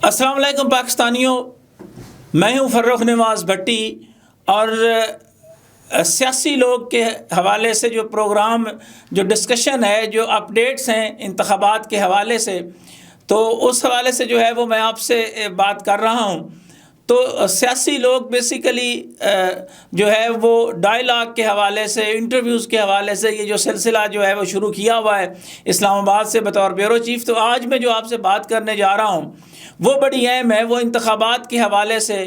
السلام علیکم پاکستانیوں، میں ہوں فرخ نواز بھٹی، اور سیاسی لوگ کے حوالے سے جو پروگرام، جو ڈسکشن ہے، جو اپڈیٹس ہیں انتخابات کے حوالے سے، تو اس حوالے سے جو ہے وہ میں آپ سے بات کر رہا ہوں۔ تو سیاسی لوگ بیسیکلی جو ہے وہ ڈائیلاگ کے حوالے سے، انٹرویوز کے حوالے سے یہ جو سلسلہ جو ہے وہ شروع کیا ہوا ہے اسلام آباد سے بطور بیورو چیف۔ تو آج میں جو آپ سے بات کرنے جا رہا ہوں وہ بڑی اہم ہے۔ وہ انتخابات کے حوالے سے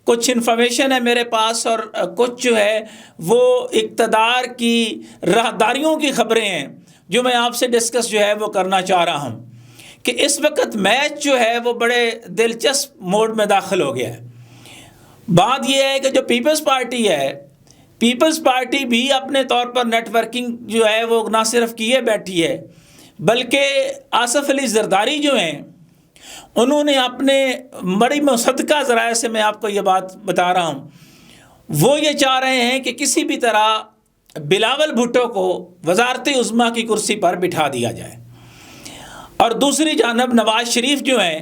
کچھ انفارمیشن ہے میرے پاس، اور کچھ جو ہے وہ اقتدار کی راہداریوں کی خبریں ہیں جو میں آپ سے ڈسکس جو ہے وہ کرنا چاہ رہا ہوں کہ اس وقت میچ جو ہے وہ بڑے دلچسپ موڈ میں داخل ہو گیا ہے۔ بات یہ ہے کہ جو پیپلز پارٹی ہے، پیپلز پارٹی بھی اپنے طور پر نیٹ ورکنگ جو ہے وہ نہ صرف کیے بیٹھی ہے، بلکہ آصف علی زرداری جو ہیں انہوں نے اپنے بڑی مصدقہ ذرائع سے، میں آپ کو یہ بات بتا رہا ہوں، وہ یہ چاہ رہے ہیں کہ کسی بھی طرح بلاول بھٹو کو وزارت عظمیٰ کی کرسی پر بٹھا دیا جائے، اور دوسری جانب نواز شریف جو ہیں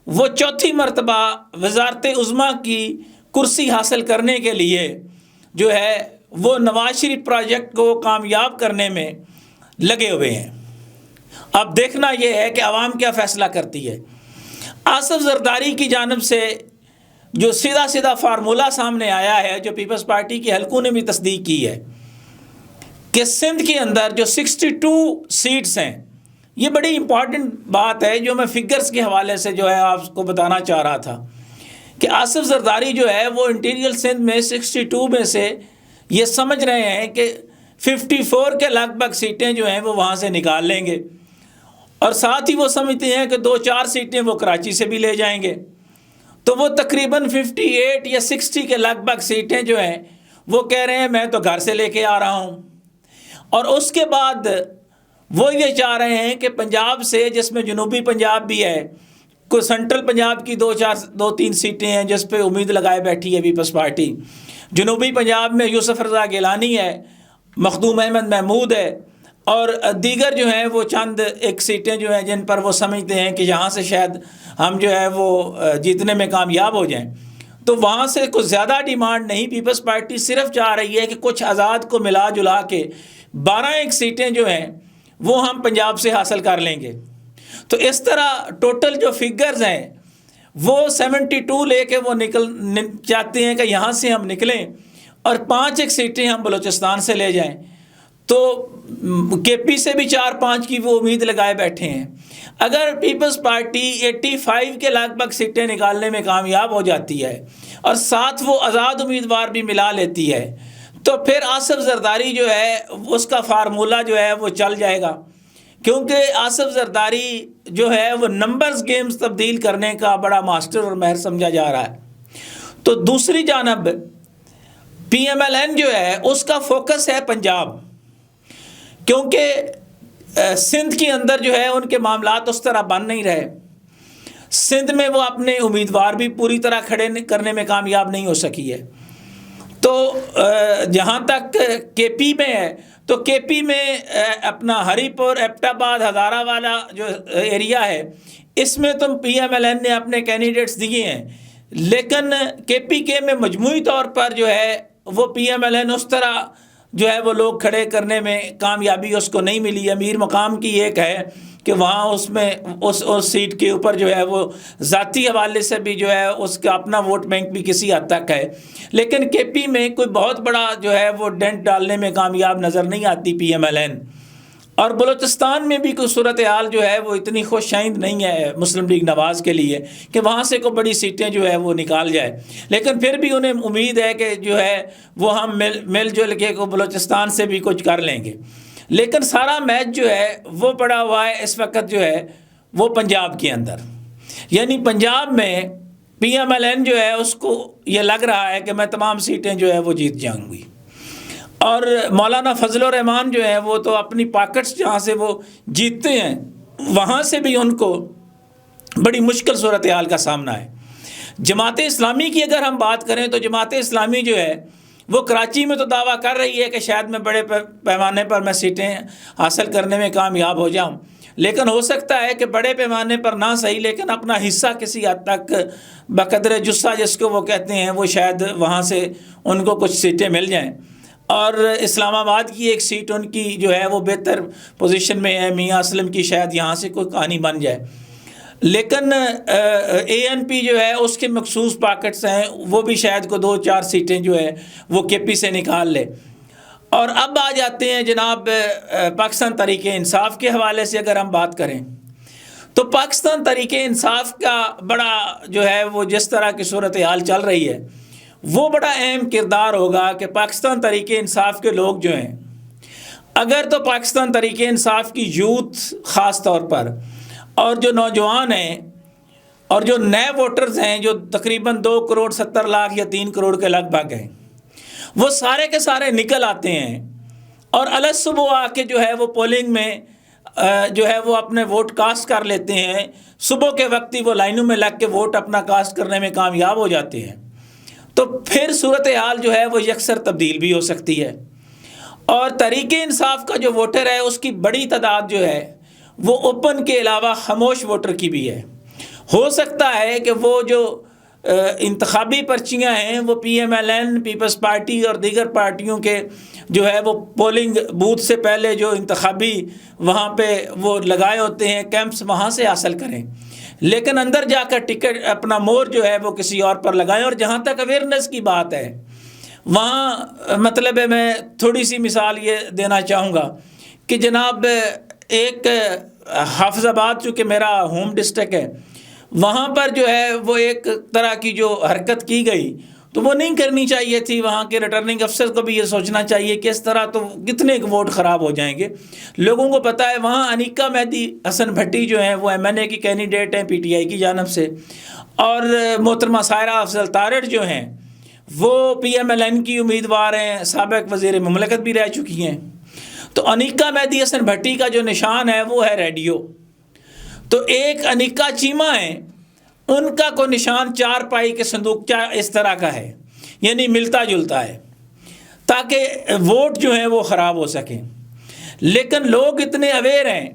وہ چوتھی مرتبہ وزارت عظمیٰ کی کرسی حاصل کرنے کے لیے جو ہے وہ نواز شریف پروجیکٹ کو کامیاب کرنے میں لگے ہوئے ہیں۔ اب دیکھنا یہ ہے کہ عوام کیا فیصلہ کرتی ہے۔ آصف زرداری کی جانب سے جو سیدھا فارمولہ سامنے آیا ہے، جو پیپلز پارٹی کے حلقوں نے بھی تصدیق کی ہے، کہ سندھ کے اندر جو 62 سیٹس ہیں، یہ بڑی امپورٹنٹ بات ہے جو میں فگرز کے حوالے سے جو ہے آپ کو بتانا چاہ رہا تھا کہ آصف زرداری جو ہے وہ انٹیریل سندھ میں 62 میں سے یہ سمجھ رہے ہیں کہ 54 کے لگ بھگ سیٹیں جو ہیں وہ وہاں سے نکال لیں گے، اور ساتھ ہی وہ سمجھتے ہیں کہ 2-4 سیٹیں وہ کراچی سے بھی لے جائیں گے۔ تو وہ تقریباً 58 یا 60 کے لگ بھگ سیٹیں جو ہیں وہ کہہ رہے ہیں میں تو گھر سے لے کے آ رہا ہوں۔ اور اس کے بعد وہ یہ چاہ رہے ہیں کہ پنجاب سے، جس میں جنوبی پنجاب بھی ہے، کوئی سینٹرل پنجاب کی 2-3 سیٹیں ہیں جس پہ امید لگائے بیٹھی ہے پیپلز پارٹی، جنوبی پنجاب میں یوسف رضا گیلانی ہے، مخدوم احمد محمود ہے، اور دیگر جو ہیں وہ چند ایک سیٹیں جو ہیں جن پر وہ سمجھتے ہیں کہ یہاں سے شاید ہم جو ہے وہ جیتنے میں کامیاب ہو جائیں۔ تو وہاں سے کچھ زیادہ ڈیمانڈ نہیں، پیپلز پارٹی صرف چاہ رہی ہے کہ کچھ آزاد کو ملا جلا کے 12 سیٹیں جو ہیں وہ ہم پنجاب سے حاصل کر لیں گے۔ تو اس طرح ٹوٹل جو فگرز ہیں وہ 72 لے کے وہ چاہتے ہیں کہ یہاں سے ہم نکلیں اور 5 سیٹیں ہم بلوچستان سے لے جائیں۔ تو کے پی سے بھی 4-5 کی وہ امید لگائے بیٹھے ہیں۔ اگر پیپلز پارٹی 85 کے لگ بھگ سیٹیں نکالنے میں کامیاب ہو جاتی ہے اور ساتھ وہ آزاد امیدوار بھی ملا لیتی ہے، تو پھر آصف زرداری جو ہے اس کا فارمولہ جو ہے وہ چل جائے گا، کیونکہ آصف زرداری جو ہے وہ نمبرز گیمز تبدیل کرنے کا بڑا ماسٹر اور ماہر سمجھا جا رہا ہے۔ تو دوسری جانب پی ایم ایل این جو ہے اس کا فوکس ہے پنجاب، کیونکہ سندھ کے اندر جو ہے ان کے معاملات اس طرح بن نہیں رہے۔ سندھ میں وہ اپنے امیدوار بھی پوری طرح کھڑے کرنے میں کامیاب نہیں ہو سکی ہے۔ تو جہاں تک کے پی میں ہے، تو کے پی میں اپنا ہری پور، ایبٹ آباد، ہزارہ والا جو ایریا ہے، اس میں تو پی ایم ایل این نے اپنے کینڈیڈیٹس دیے ہیں، لیکن کے پی کے میں مجموعی طور پر جو ہے وہ پی ایم ایل این اس طرح جو ہے وہ لوگ کھڑے کرنے میں کامیابی اس کو نہیں ملی۔ امیر مقام کی ایک ہے کہ وہاں اس میں اس سیٹ کے اوپر جو ہے وہ ذاتی حوالے سے بھی جو ہے اس کا اپنا ووٹ بینک بھی کسی حد تک ہے، لیکن کے پی میں کوئی بہت بڑا جو ہے وہ ڈینٹ ڈالنے میں کامیاب نظر نہیں آتی پی ایم ایل این۔ اور بلوچستان میں بھی کوئی صورتحال جو ہے وہ اتنی خوش آئند نہیں ہے مسلم لیگ نواز کے لیے کہ وہاں سے کوئی بڑی سیٹیں جو ہے وہ نکال جائے، لیکن پھر بھی انہیں امید ہے کہ جو ہے وہ ہم مل جل کے کو بلوچستان سے بھی کچھ کر لیں گے۔ لیکن سارا میچ جو ہے وہ پڑا ہوا ہے اس وقت جو ہے وہ پنجاب کے اندر، یعنی پنجاب میں پی ایم ایل این جو ہے اس کو یہ لگ رہا ہے کہ میں تمام سیٹیں جو ہے وہ جیت جاؤں گی، اور مولانا فضل الرحمان جو ہیں وہ تو اپنی پاکٹس جہاں سے وہ جیتتے ہیں وہاں سے بھی ان کو بڑی مشکل صورتحال کا سامنا ہے۔ جماعت اسلامی کی اگر ہم بات کریں تو جماعت اسلامی جو ہے وہ کراچی میں تو دعویٰ کر رہی ہے کہ شاید میں بڑے پیمانے پر میں سیٹیں حاصل کرنے میں کامیاب ہو جاؤں، لیکن ہو سکتا ہے کہ بڑے پیمانے پر نہ صحیح لیکن اپنا حصہ کسی حد تک بقدر جثہ جس کو وہ کہتے ہیں وہ شاید وہاں سے ان کو کچھ سیٹیں مل جائیں. اور اسلام آباد کی ایک سیٹ ان کی جو ہے وہ بہتر پوزیشن میں ہے، میاں اسلم کی شاید یہاں سے کوئی کہانی بن جائے. لیکن اے این پی جو ہے اس کے مخصوص پاکٹس ہیں، وہ بھی شاید کو 2-4 سیٹیں جو ہے وہ کے پی سے نکال لے. اور اب آ جاتے ہیں جناب پاکستان تحریک انصاف کے حوالے سے اگر ہم بات کریں تو پاکستان تحریک انصاف کا بڑا جو ہے وہ جس طرح کی صورتحال چل رہی ہے وہ بڑا اہم کردار ہوگا کہ پاکستان تحریک انصاف کے لوگ جو ہیں، اگر تو پاکستان تحریک انصاف کی یوتھ خاص طور پر اور جو نوجوان ہیں اور جو نئے ووٹرز ہیں جو تقریباً 2.70 کروڑ یا 3 کروڑ کے لگ بھگ ہیں، وہ سارے کے سارے نکل آتے ہیں اور الگ صبح آ کے جو ہے وہ پولنگ میں جو ہے وہ اپنے ووٹ کاسٹ کر لیتے ہیں. صبح کے وقت ہی وہ لائنوں میں لگ کے ووٹ اپنا کاسٹ کرنے میں کامیاب ہو جاتے ہیں. تو پھر صورتحال جو ہے وہ یکسر تبدیل بھی ہو سکتی ہے. اور تحریک انصاف کا جو ووٹر ہے اس کی بڑی تعداد جو ہے وہ اوپن کے علاوہ خاموش ووٹر کی بھی ہے. ہو سکتا ہے کہ وہ جو انتخابی پرچیاں ہیں وہ P M L N, Peoples Party اور دیگر پارٹیوں کے جو ہے وہ پولنگ بوتھ سے پہلے جو انتخابی وہاں پہ وہ لگائے ہوتے ہیں کیمپس، وہاں سے حاصل کریں، لیکن اندر جا کر ٹکٹ اپنا مور جو ہے وہ کسی اور پر لگائیں. اور جہاں تک اویئرنیس کی بات ہے وہاں مطلب ہے میں تھوڑی سی مثال یہ دینا چاہوں گا کہ جناب ایک حافظ آباد چونکہ میرا ہوم ڈسٹرکٹ ہے، وہاں پر جو ہے وہ ایک طرح کی جو حرکت کی گئی تو وہ نہیں کرنی چاہیے تھی. وہاں کے ریٹرننگ افسر کو بھی یہ سوچنا چاہیے کہ اس طرح تو کتنے ووٹ خراب ہو جائیں گے. لوگوں کو پتہ ہے وہاں انیکا مہدی حسن بھٹی جو ہیں وہ ایم این اے کی کینڈیڈیٹ ہیں پی ٹی آئی کی جانب سے، اور محترمہ سائرہ افضل تارڑ جو ہیں وہ پی ایم ایل این کی امیدوار ہیں، سابق وزیر مملکت بھی رہ چکی ہیں. تو انیکا مہدی حسن بھٹی کا جو نشان ہے وہ ہے ریڈیو. تو ایک انیکا چیمہ ہیں، ان کا کوئی نشان 4 پائی کے صندوق اس طرح کا ہے، یعنی ملتا جلتا ہے، تاکہ ووٹ جو ہیں وہ خراب ہو سکیں. لیکن لوگ اتنے اویئر ہیں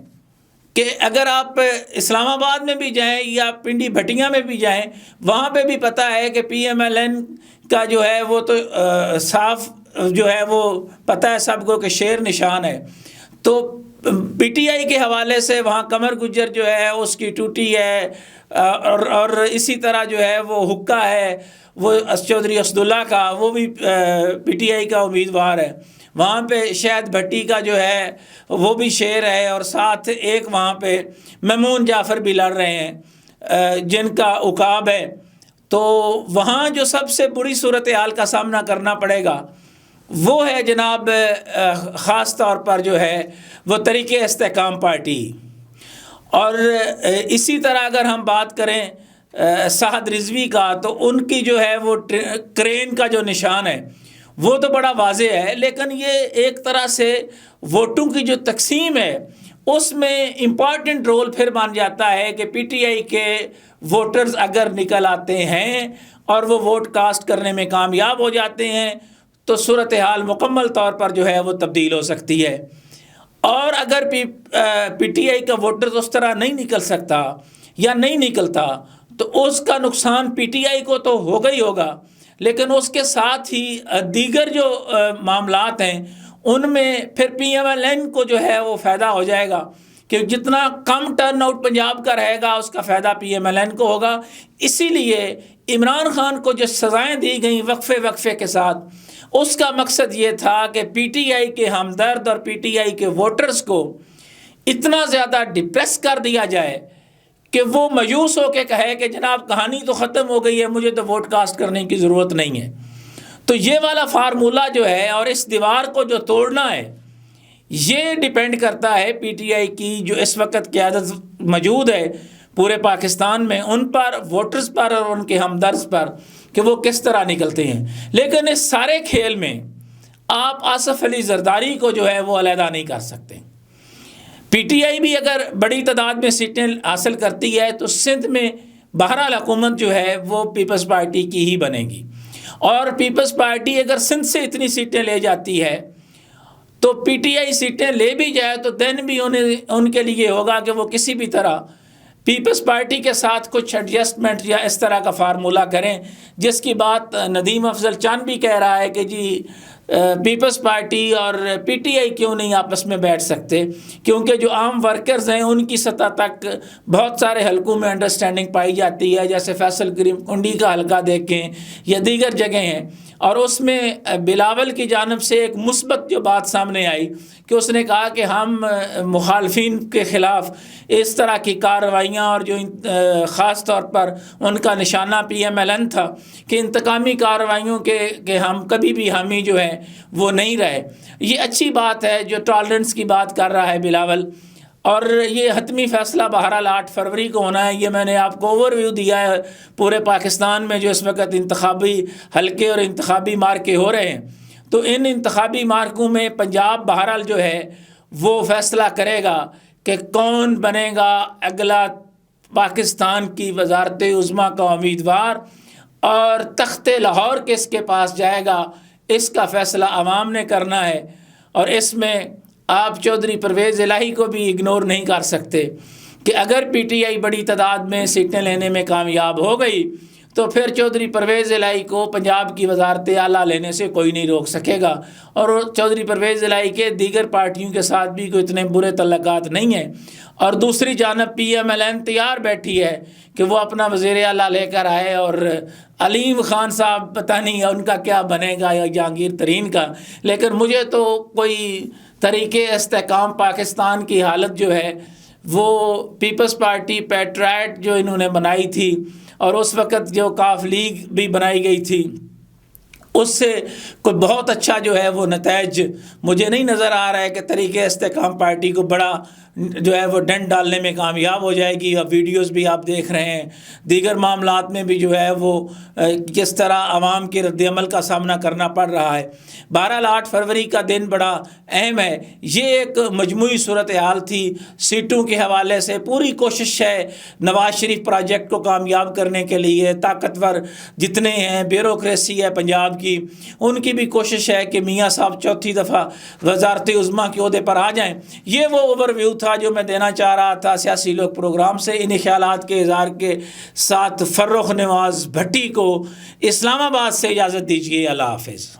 کہ اگر آپ اسلام آباد میں بھی جائیں یا پنڈی بھٹیاں میں بھی جائیں وہاں پہ بھی پتہ ہے کہ پی ایم ایل این کا جو ہے وہ تو صاف جو ہے وہ پتہ ہے سب کو کہ شیر نشان ہے. تو پی ٹی آئی کے حوالے سے وہاں قمر گجر جو ہے اس کی ٹوٹی ہے، اور اسی طرح جو ہے وہ حکا ہے وہ چودھری اسداللہ کا، وہ بھی پی ٹی آئی کا امیدوار ہے. وہاں پہ شہد بھٹی کا جو ہے وہ بھی شیر ہے، اور ساتھ ایک وہاں پہ ممون جعفر بھی لڑ رہے ہیں جن کا عقاب ہے. تو وہاں جو سب سے بری صورتحال کا سامنا کرنا پڑے گا وہ ہے جناب خاص طور پر جو ہے وہ تحریک استحکام پارٹی. اور اسی طرح اگر ہم بات کریں سعد رضوی کا تو ان کی جو ہے وہ کرین کا جو نشان ہے وہ تو بڑا واضح ہے، لیکن یہ ایک طرح سے ووٹوں کی جو تقسیم ہے اس میں امپارٹنٹ رول پھر بن جاتا ہے کہ پی ٹی آئی کے ووٹرز اگر نکل آتے ہیں اور وہ ووٹ کاسٹ کرنے میں کامیاب ہو جاتے ہیں تو صورتحال مکمل طور پر جو ہے وہ تبدیل ہو سکتی ہے. اور اگر پی ٹی آئی کا ووٹر اس طرح نہیں نکل سکتا یا نہیں نکلتا تو اس کا نقصان پی ٹی آئی کو تو ہوگا ہی ہوگا، لیکن اس کے ساتھ ہی دیگر جو معاملات ہیں ان میں پھر پی ایم ایل این کو جو ہے وہ فائدہ ہو جائے گا کہ جتنا کم ٹرن آؤٹ پنجاب کا رہے گا اس کا فائدہ پی ایم ایل این کو ہوگا. اسی لیے عمران خان کو جو سزائیں دی گئیں وقفے کے ساتھ، اس کا مقصد یہ تھا کہ پی ٹی آئی کے ہمدرد اور پی ٹی آئی کے ووٹرز کو اتنا زیادہ ڈپریس کر دیا جائے کہ وہ مایوس ہو کے کہے کہ جناب کہانی تو ختم ہو گئی ہے، مجھے تو ووٹ کاسٹ کرنے کی ضرورت نہیں ہے. تو یہ والا فارمولہ جو ہے اور اس دیوار کو جو توڑنا ہے یہ ڈیپینڈ کرتا ہے پی ٹی آئی کی جو اس وقت قیادت موجود ہے پورے پاکستان میں، ان پر، ووٹرز پر اور ان کے ہمدرد پر کہ وہ کس طرح نکلتے ہیں. لیکن اس سارے کھیل میں آپ آصف علی زرداری کو جو ہے وہ علیحدہ نہیں کر سکتے. پی ٹی آئی بھی اگر بڑی تعداد میں سیٹیں حاصل کرتی ہے تو سندھ میں بہرحال حکومت جو ہے وہ پیپلز پارٹی کی ہی بنے گی، اور پیپلز پارٹی اگر سندھ سے اتنی سیٹیں لے جاتی ہے تو پی ٹی آئی سیٹیں لے بھی جائے تو دین بھی ان کے لیے ہوگا کہ وہ کسی بھی طرح پیپلز پارٹی کے ساتھ کچھ ایڈجسٹمنٹ یا اس طرح کا فارمولہ کریں، جس کی بات ندیم افضل چاند بھی کہہ رہا ہے کہ جی پیپلز پارٹی اور پی ٹی آئی کیوں نہیں آپس میں بیٹھ سکتے، کیونکہ جو عام ورکرز ہیں ان کی سطح تک بہت سارے حلقوں میں انڈرسٹینڈنگ پائی جاتی ہے، جیسے فیصل کریم کنڈی کا حلقہ دیکھیں یا دیگر جگہیں ہیں، اور اس میں بلاول کی جانب سے ایک مثبت جو بات سامنے آئی کہ اس نے کہا کہ ہم مخالفین کے خلاف اس طرح کی کارروائیاں، اور جو خاص طور پر ان کا نشانہ پی ایم ایل این تھا کہ انتقامی کارروائیوں کے ہم کبھی بھی حامی جو ہیں وہ نہیں رہے۔ یہ اچھی بات ہے جو ٹالرنس کی بات کر رہا ہے بلاول، اور یہ حتمی فیصلہ بہرحال 8 فروری کو ہونا ہے۔ یہ میں نے آپ کو اوور ویو دیا ہے پورے پاکستان میں جو اس وقت انتخابی حلقے اور انتخابی مارکے ہو رہے ہیں، تو ان انتخابی مارکوں میں پنجاب بہرحال جو ہے وہ فیصلہ کرے گا کہ کون بنے گا اگلا پاکستان کی وزارت عظمیٰ کا امیدوار، اور تخت لاہور کس کے پاس جائے گا اس کا فیصلہ عوام نے کرنا ہے۔ اور اس میں آپ چودھری پرویز الہی کو بھی اگنور نہیں کر سکتے کہ اگر پی ٹی آئی بڑی تعداد میں سیٹیں لینے میں کامیاب ہو گئی تو پھر چودھری پرویز الہی کو پنجاب کی وزارت اعلیٰ لینے سے کوئی نہیں روک سکے گا، اور چودھری پرویز الہی کے دیگر پارٹیوں کے ساتھ بھی کوئی اتنے برے تعلقات نہیں ہیں۔ اور دوسری جانب پی ایم ایل این تیار بیٹھی ہے کہ وہ اپنا وزیر اعلیٰ لے کر آئے، اور علیم خان صاحب پتہ نہیں ان کا کیا بنے گا یا جہانگیر ترین کا، لیکن مجھے تو کوئی طریقے استحکام پاکستان کی حالت جو ہے وہ پیپلز پارٹی پیٹرائٹ جو انہوں نے بنائی تھی، اور اس وقت جو کاف لیگ بھی بنائی گئی تھی، اس سے کوئی بہت اچھا جو ہے وہ نتائج مجھے نہیں نظر آ رہا ہے کہ طریقے استحکام پارٹی کو بڑا جو ہے وہ ڈنڈ ڈالنے میں کامیاب ہو جائے گی۔ اور ویڈیوز بھی آپ دیکھ رہے ہیں، دیگر معاملات میں بھی جو ہے وہ کس طرح عوام کے رد عمل کا سامنا کرنا پڑ رہا ہے۔ بہرحال 8 فروری کا دن بڑا اہم ہے۔ یہ ایک مجموعی صورتحال تھی سیٹوں کے حوالے سے۔ پوری کوشش ہے نواز شریف پروجیکٹ کو کامیاب کرنے کے لیے، طاقتور جتنے ہیں، بیوروکریسی ہے پنجاب کی، ان کی بھی کوشش ہے کہ میاں صاحب چوتھی دفعہ وزارت عظمیٰ کے عہدے پر آ جائیں۔ یہ وہ اوور ویو تھا جو میں دینا چاہ رہا تھا سیاسی لوگ پروگرام سے۔ انہی خیالات کے اظہار کے ساتھ فرخ نواز بھٹی کو اسلام آباد سے اجازت دیجیے۔ اللہ حافظ۔